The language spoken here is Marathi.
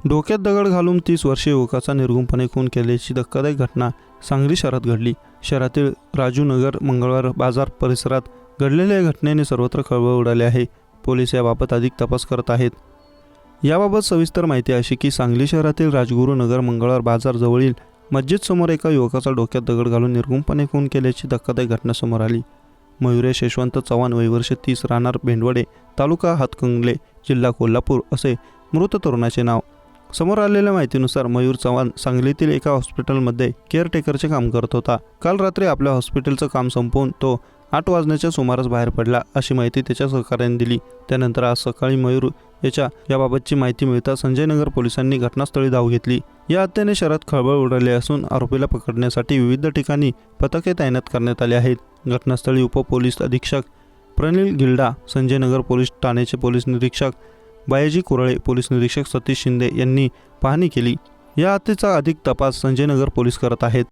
डोक्यात दगड घालून 30 वर्षीय युवकाचा निर्घृणपणे खून केल्याची धक्कादायक घटना सांगली शहरात घडली. शहरातील राजू नगर मंगळवार बाजार परिसरात घडलेल्या या घटनेने सर्वत्र खळबळ उडाली आहे. पोलीस याबाबत अधिक तपास करत आहेत. याबाबत सविस्तर माहिती अशी की सांगली शहरातील राजगुरू नगर मंगळवार बाजार जवळील मस्जिद समोर एका युवकाचा डोक्यात दगड घालून निर्घृणपणे खून केल्याची धक्कादायक घटना समोर आली. मयुरेश यशवंत चव्हाण वय वर्ष 30 राहणार भेंडवडे तालुका हातकंगले जिल्हा कोल्हापूर असे मृत तरुणाचे नाव. समोर आलेल्या माहितीनुसार मयूर चव्हाण सांगलीतील एका हॉस्पिटलमध्ये केअरटेकरचे काम करत होता. काल रात्री आपल्या हॉस्पिटलचं काम संपवून तो 8 वाजण्याच्या सुमारास बाहेर पडला अशी माहिती त्याच्या सहकाऱ्यांनी दिली. त्यानंतर आज सकाळी मयूर याबाबतची माहिती मिळता संजयनगर पोलिसांनी घटनास्थळी धाव घेतली. या हत्येने शहरात खळबळ उडाली असून आरोपीला पकडण्यासाठी विविध ठिकाणी पथके तैनात करण्यात आली आहेत. घटनास्थळी उपपोलीस अधीक्षक प्रनिल गिल्डा, संजयनगर पोलीस ठाण्याचे पोलीस निरीक्षक बायजी कुरळे, पोलीस निरीक्षक सतीश शिंदे यांनी पाहणी केली. या हत्येचा अधिक तपास संजयनगर पोलीस करत आहेत.